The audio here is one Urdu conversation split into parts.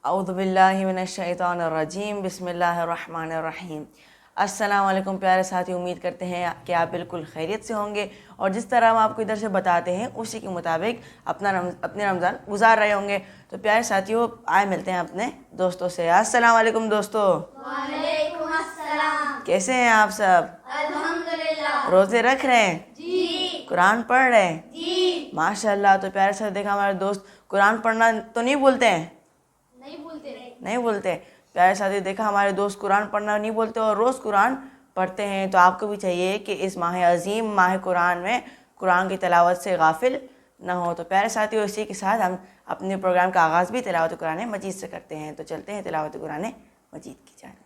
اعوذ باللہ من الشیطان الرجیم بسم اللہ الرحمن الرحیم۔ السلام علیکم پیارے ساتھی، امید کرتے ہیں کہ آپ بالکل خیریت سے ہوں گے اور جس طرح ہم آپ کو ادھر سے بتاتے ہیں اسی کے مطابق اپنے رمضان گزار رہے ہوں گے۔ تو پیارے ساتھیوں، آئے ملتے ہیں اپنے دوستوں سے۔ السلام علیکم دوستو۔ وعلیکم السلام۔ کیسے ہیں آپ سب؟ الحمدللہ۔ روزے رکھ رہے ہیں؟ جی۔ قرآن پڑھ رہے ہیں؟ جی۔ ماشاءاللہ۔ تو پیارے ساتھی، دیکھا ہمارے دوست قرآن پڑھنا تو نہیں بولتے ہیں؟ نہیں بولتے۔ پیارے ساتھی، دیکھا ہمارے دوست قرآن پڑھنا نہیں بولتے اور روز قرآن پڑھتے ہیں۔ تو آپ کو بھی چاہیے کہ اس ماہ عظیم ماہ قرآن میں قرآن کی تلاوت سے غافل نہ ہو۔ تو پیارے ساتھی، اسی کے ساتھ ہم اپنے پروگرام کا آغاز بھی تلاوت قرآن مجید سے کرتے ہیں۔ تو چلتے ہیں تلاوت قرآن مجید کی جانب۔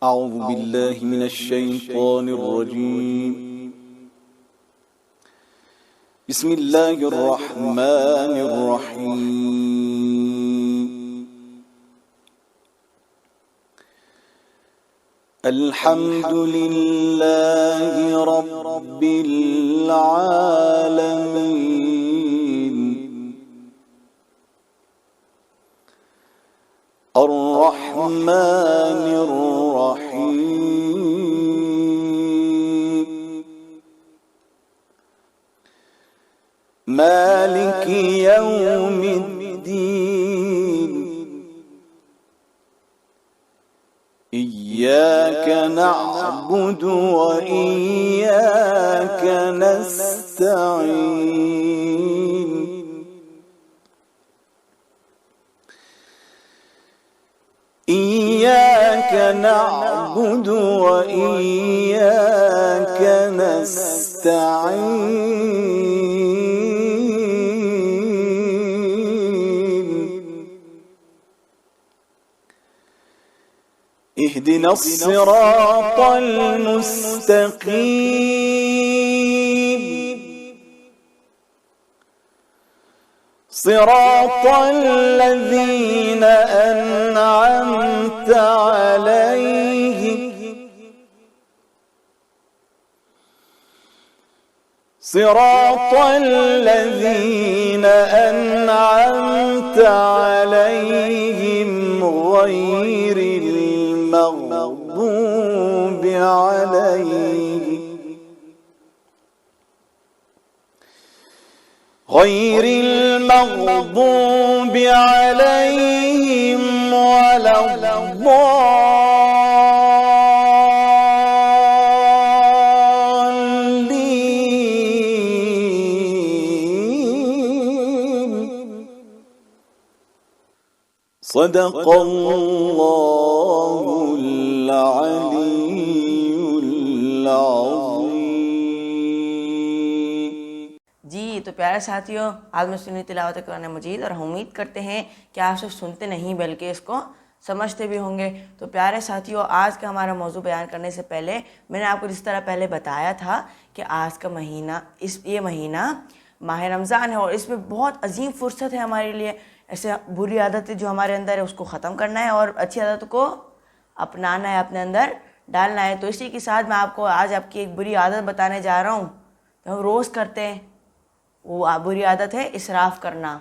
اعوذ باللہ من الشیطان الرجیم، بسم اللہ الرحمن الرحیم۔ الحمد للہ رب العالمین، الرحمن الرحیم، مالک یوم الدین، ایاک نعبد و ایاک نستعین، ایاک نعبد و ایاک نستعین، اهدنا الصراط المستقيم، صراط الذين أنعمت عليهم، صراط الذين أنعمت عليهم غير المغضوب عليهم ولا الضالين۔ صدق اللہ العلی العظیم۔ جی، تو پیارے ساتھیوں، آج میں سنی تلاوت قرآن مجید اور ہم امید کرتے ہیں کہ آپ صرف سنتے نہیں بلکہ اس کو سمجھتے بھی ہوں گے۔ تو پیارے ساتھیوں، آج کا ہمارا موضوع بیان کرنے سے پہلے میں نے آپ کو جس طرح پہلے بتایا تھا کہ آج کا مہینہ یہ مہینہ ماہ رمضان ہے اور اس میں بہت عظیم فرصت ہے ہمارے لیے۔ ایسے بری عادتیں جو ہمارے اندر ہے اس کو ختم کرنا ہے اور اچھی عادت کو اپنانا ہے، اپنے اندر ڈالنا ہے۔ تو اسی کے ساتھ میں آپ کو آج آپ کی ایک بری عادت بتانے جا رہا ہوں جو ہم روز کرتے ہیں۔ وہ بری عادت ہے اسراف کرنا۔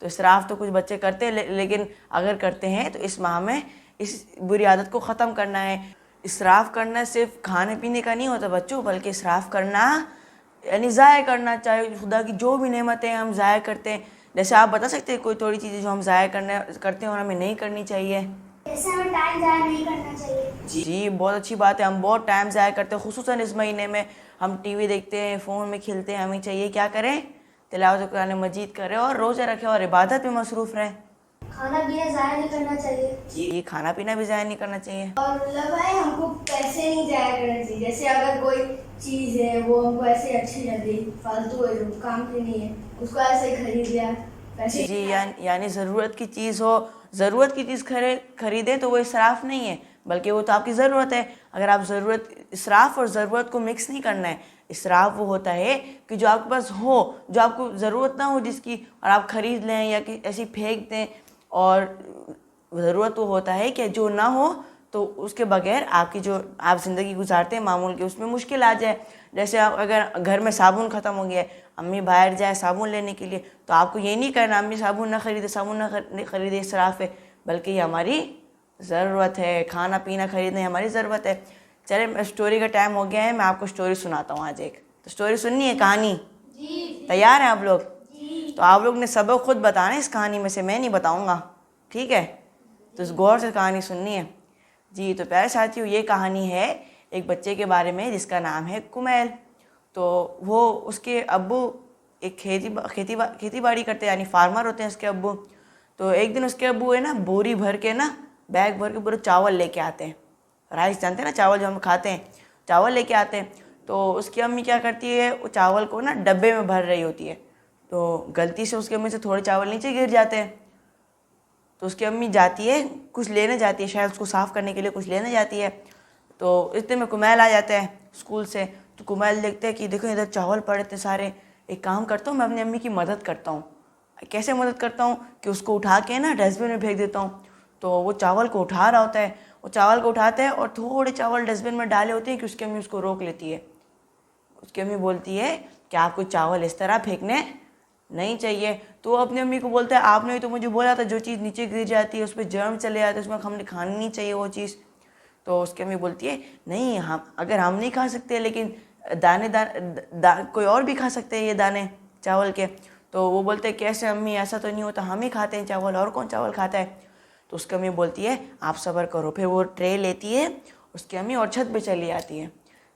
تو اسراف تو کچھ بچے کرتے ہیں لیکن اگر کرتے ہیں تو اس ماہ میں اس بری عادت کو ختم کرنا ہے۔ اسراف کرنا صرف کھانے پینے کا نہیں ہوتا بچوں، بلکہ اسراف کرنا یعنی ضائع کرنا، چاہے خدا کی جو بھی نعمتیں ہم ضائع کرتے ہیں۔ جیسے آپ بتا سکتے ہیں کوئی تھوڑی چیزیں جو ہم ضائع کرتے ہیں اور ہمیں نہیں کرنی چاہیے؟ جیسے ہمیں ٹائم ضائع نہیں کرنا چاہیے۔ جی، بہت اچھی بات ہے۔ ہم بہت ٹائم ضائع کرتے ہیں، خصوصاً اس مہینے میں ہم ٹی وی دیکھتے ہیں، فون میں کھیلتے ہیں۔ ہمیں چاہیے کیا کریں؟ تلاوت قرآن مجید کریں اور روزے رکھیں اور عبادت میں مصروف رہیں۔ کھانا پینا ضائع نہیں کرنا چاہیے۔ جی، کھانا پینا بھی ضائع نہیں کرنا چاہیے۔ اور مطلب ہے ہم کو پیسے نہیں ضائع کرنا چاہیے۔ جیسے اگر کوئی چیز ہے وہ ہم کو ایسے اچھی لگی، فالتو ہے جو کام کی نہیں ہے، اس کو ایسے ہی خرید لیا پیسے۔ جی، یعنی ضرورت کی چیز ہو، ضرورت کی چیز خریدیں تو وہ اسراف نہیں ہے بلکہ وہ تو آپ کی ضرورت ہے۔ اگر آپ اسراف اور ضرورت کو مکس نہیں کرنا ہے۔ اسراف وہ ہوتا ہے کہ جو آپ کے پاس ہو، جو آپ کو ضرورت نہ ہو جس کی، اور آپ خرید لیں یا ایسی پھینک دیں، اور ضرورت وہ ہوتا ہے کہ جو نہ ہو تو اس کے بغیر آپ کی جو آپ زندگی گزارتے ہیں معمول کی اس میں مشکل آ جائے. جیسے آپ اگر گھر میں صابن ختم ہو گیا ہے, امی باہر جائے صابن لینے کے لیے, تو آپ کو یہ نہیں کرنا امی صابن نہ خریدے اسراف ہے, بلکہ یہ ہماری ضرورت ہے, کھانا پینا خریدنے ہماری ضرورت ہے. چلے اسٹوری کا ٹائم ہو گیا ہے, میں آپ کو اسٹوری سناتا ہوں آج ایک. تو اسٹوری سننی ہے, کہانی تیار ہیں آپ لوگ؟ تو آپ لوگ نے سبق خود بتانا ہے اس کہانی میں سے, میں نہیں بتاؤں گا, ٹھیک ہے؟ تو اس غور سے کہانی سننی ہے. جی تو پیارے ساتھیوں, یہ کہانی ہے ایک بچے کے بارے میں جس کا نام ہے کمیل. تو وہ اس کے ابو ایک کھیتی باڑی کرتے ہیں, یعنی فارمر ہوتے ہیں اس کے ابو. تو ایک دن اس کے ابو ہے نا بوری بھر کے نا بیگ بھر کے پورے چاول لے کے آتے ہیں. رائس جانتے ہیں نا, چاول جو ہم کھاتے ہیں, چاول لے کے آتے ہیں. تو اس کی امی کیا کرتی ہے, وہ چاول کو نا ڈبے میں بھر رہی ہوتی ہے. تو غلطی سے اس کے امی سے تھوڑے چاول نیچے گر جاتے ہیں. تو اس کی امی جاتی ہے کچھ لینے جاتی ہے, شاید اس کو صاف کرنے کے لیے کچھ لینے جاتی ہے. تو اتنے میں کمیل آ جاتا ہے اسکول سے. تو کمیل دیکھتے ہیں کہ دیکھو ادھر چاول پڑے تھے سارے, ایک کام کرتا ہوں میں اپنی امی کی مدد کرتا ہوں. کیسے مدد کرتا ہوں کہ اس کو اٹھا کے نا ڈسٹ بن میں پھینک دیتا ہوں. تو وہ چاول کو اٹھا رہا ہوتا ہے, وہ چاول کو اٹھاتا ہے اور تھوڑے چاول ڈسٹ بن میں ڈالے ہوتے ہیں کہ اس کی امی اس کو روک لیتی ہے. اس کی امی بولتی ہے کہ آپ کو چاول اس طرح پھینکنے نہیں چاہیے. تو وہ اپنی امی کو بولتا ہے آپ نے تو مجھے بولا تھا جو چیز نیچے گر جاتی ہے اس پہ جرم چلے جاتے ہیں, اس میں ہم نے کھانی نہیں چاہیے وہ چیز. تو اس کی امی بولتی ہے نہیں, اگر ہم نہیں کھا سکتے لیکن کوئی اور بھی کھا سکتے ہیں یہ دانے چاول کے. تو وہ بولتے ہیں کیسے امی, ایسا تو نہیں ہوتا, ہم ہی کھاتے ہیں چاول, اور کون چاول کھاتا ہے. تو اس کی امی بولتی ہے آپ صبر کرو. پھر وہ ٹرے لیتی ہے اس کی امی اور چھت پہ چلی آتی ہے.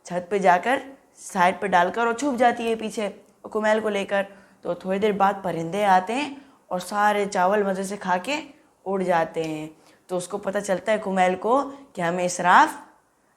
چھت پہ جا کر سائڈ پہ ڈال کر اور چھپ جاتی ہے پیچھے کمیل کو لے کر. تو تھوڑی دیر بعد پرندے آتے ہیں اور سارے چاول مزے سے کھا کے اڑ جاتے ہیں. تو اس کو پتہ چلتا ہے کمیل کو کہ ہمیں اسراف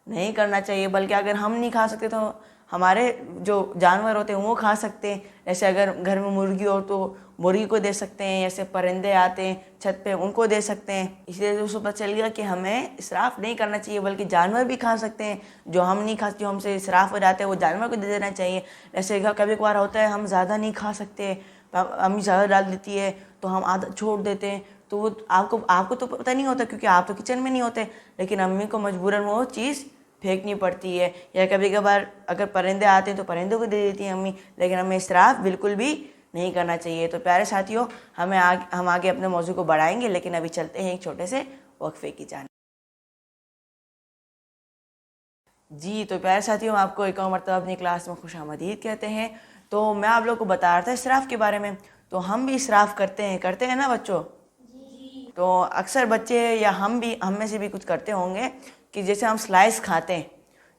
نہیں کرنا چاہیے, بلکہ اگر ہم نہیں کھا سکتے تو ہمارے جو جانور ہوتے ہیں وہ کھا سکتے ہیں. جیسے اگر گھر میں مرغی ہو تو مرغی کو دے سکتے ہیں, جیسے پرندے آتے ہیں چھت پہ ان کو دے سکتے ہیں. اس لیے اس کو پتہ چل گیا کہ ہمیں اسراف نہیں کرنا چاہیے, بلکہ جانور بھی کھا سکتے ہیں. جو ہم نہیں کھاتے, جو ہم سے اسراف ہو جاتے ہیں وہ جانور کو دے دینا چاہیے. جیسے کبھی کبھار ہوتا ہے ہم زیادہ نہیں کھا سکتے, امی زیادہ ڈال دیتی ہے تو ہم آدھا چھوڑ دیتے ہیں. تو وہ آپ کو تو پتہ نہیں ہوتا کیونکہ آپ تو کچن میں نہیں ہوتے, لیکن امی کو مجبوراً وہ چیز پھینکنی پڑتی ہے. یا کبھی کبھار اگر پرندے آتے ہیں تو پرندوں کو دے دیتی ہیں امی, لیکن ہمیں اسراف بالکل بھی نہیں کرنا چاہیے. تو پیارے ساتھیوں, ہم آگے اپنے موضوع کو بڑھائیں گے, لیکن ابھی چلتے ہیں ایک چھوٹے سے وقفے کی جانب. جی تو پیارے ساتھیوں, آپ کو ایک اور مرتبہ اپنی کلاس میں خوش آمدید کہتے ہیں. تو میں آپ لوگ کو بتا رہا تھا اسراف کے بارے میں. تو ہم بھی اسراف کرتے ہیں نا بچوں؟ تو اکثر بچے یا ہم میں سے بھی کچھ کرتے ہوں گے کہ جیسے ہم سلائس کھاتے ہیں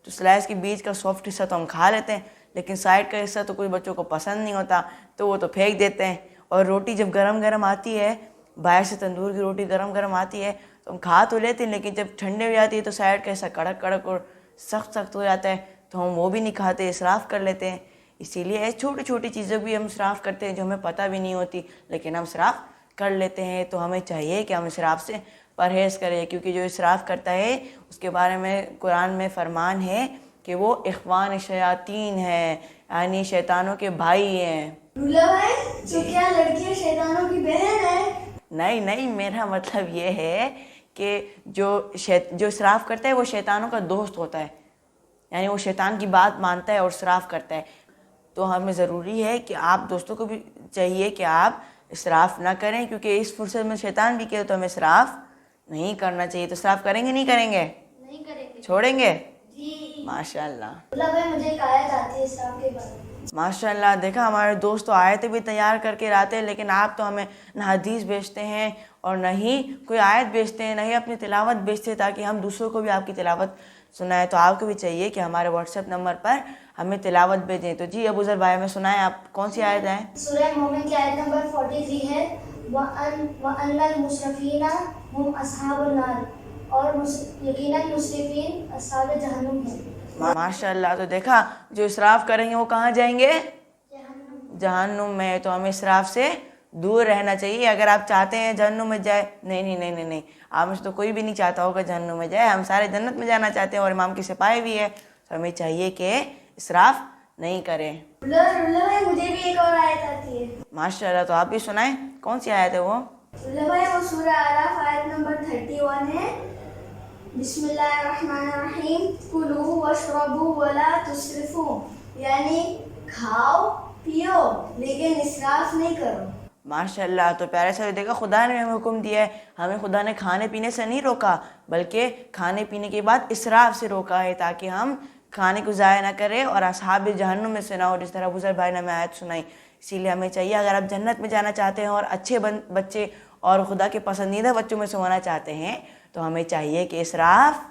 تو سلائس کے بیچ کا سافٹ حصہ تو ہم کھا لیتے ہیں, لیکن سائڈ کا حصہ تو کچھ بچوں کو پسند نہیں ہوتا, تو وہ تو پھینک دیتے ہیں. اور روٹی جب گرم آتی ہے, باہر سے تندور کی روٹی گرم آتی ہے تو ہم کھا تو لیتے ہیں, لیکن جب ٹھنڈے ہو جاتی ہے تو سائڈ کا حصہ کڑک اور سخت ہو جاتا ہے, تو ہم وہ بھی نہیں کھاتے, اسراف کر لیتے ہیں. اسی لیے چھوٹی چھوٹی چیزیں بھی ہم اسراف کرتے ہیں جو ہمیں پتہ بھی نہیں ہوتی, لیکن ہم اسراف کر لیتے ہیں. تو ہمیں چاہیے کہ ہم اسراف سے پرہیز کریں, کیونکہ جو اسراف کرتا ہے اس کے بارے میں قرآن میں فرمان ہے کہ وہ اخوان شیاطین ہے, یعنی شیطانوں کے بھائی ہیں. رولا بھائی, تو کیا لڑکیاں شیطانوں کی بہن ہے؟ نہیں, میرا مطلب یہ ہے کہ جو اسراف کرتا ہے وہ شیطانوں کا دوست ہوتا ہے, یعنی وہ شیطان کی بات مانتا ہے اور اسراف کرتا ہے. تو ہمیں ضروری ہے کہ آپ دوستوں کو بھی چاہیے کہ آپ اسراف نہ کریں, کیونکہ اس فرصت میں شیطان بھی کہے تو ہمیں اسراف نہیں کرنا چاہیے. تو اسراف کریں گے نہیں کریں گے؟ نہیں کریں گے. چھوڑیں گے؟ جی. ماشاء اللہ. رولا بھائی, مجھے ایک آیت آتی ہے اسراف کے بارے میں. ماشاء اللہ. دیکھا, ہمارے دوست تو آیتیں بھی تیار کر کے لاتے ہیں, لیکن آپ تو ہمیں نہ حدیث بیچتے ہیں اور نہ ہی کوئی آیت بیچتے ہیں, نہ ہی اپنی تلاوت بیچتے ہیں تاکہ ہم دوسروں کو بھی آپ کی تلاوت سنائیں. تو آپ کو بھی چاہیے کہ ہمارے واٹس ایپ نمبر پر ہمیں تلاوت بھیجیں. تو جی ابو ذر بھائی ہمیں سنائیں, آپ کون سی آیت ہے؟ سورہ مومن کی آیت نمبر 43 ہے, وَأَنَّ الْمُسْرِفِينَ هُمْ أَصْحَابُ النَّارِ, اور یقیناً مسرفین اصحاب جہنم ہیں. ماشاء اللہ. تو دیکھا, جو اسراف کریں گے وہ کہاں جائیں گے؟ جہنم میں. تو ہمیں اسراف سے دور رہنا چاہیے. اگر آپ چاہتے ہیں جہنم میں جائے, نہیں, آپ میں سے تو کوئی بھی نہیں چاہتا ہوگا جہنم میں جائے. ہم سارے جنت میں جانا چاہتے ہیں اور امام کی سپاہی بھی ہے, تو ہمیں چاہیے کہ اسراف نہیں کریں. رولا بھائی, مجھے بھی ایک اور آیت آتی ہے. ماشاء اللہ. تو آپ بھی سنائیں, کون سی آیت ہے وہ؟ رولا بھائی, وہ سورہ اعراف آیت نمبر 31 ہے, بسم اللہ الرحمن الرحیم کلوا واشربوا ولا تسرفوا، یعنی کھاؤ پیو لیکن اسراف نہیں کرو۔ ماشاء اللہ۔ تو پیارے ساتھی دیکھا خدا نے ہمیں حکم دیا ہے، ہمیں خدا نے کھانے پینے سے نہیں روکا بلکہ کھانے پینے کے بعد اسراف سے روکا ہے، تاکہ ہم کھانے کو ضائع نہ کریں اور اصحاب جہنم میں سے نہ ہو، جس طرح بزرگ بھائی نے ہمیں آیت سنائی۔ اسی لیے ہمیں چاہیے اگر آپ جنت میں جانا چاہتے ہیں اور اچھے بچے اور خدا کے پسندیدہ بچوں میں سے ہونا چاہتے ہیں تو ہمیں چاہیے کہ اسراف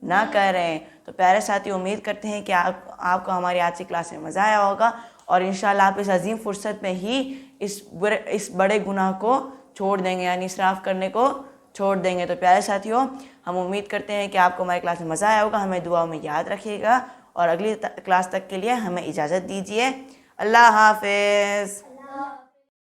نہ کریں۔ تو پیارے ساتھی امید کرتے ہیں کہ آپ کو ہماری آج کی کلاس میں مزہ آیا ہوگا اور انشاءاللہ آپ اس عظیم فرصت میں ہی اس بڑے گناہ کو چھوڑ دیں گے، یعنی اسراف کرنے کو چھوڑ دیں گے۔ تو پیارے ساتھیوں ہم امید کرتے ہیں کہ آپ کو ہماری کلاس میں مزہ آیا ہوگا، ہمیں دعاؤں میں یاد رکھیے گا اور اگلی کلاس تک کے لیے ہمیں اجازت دیجیے۔ اللہ حافظ۔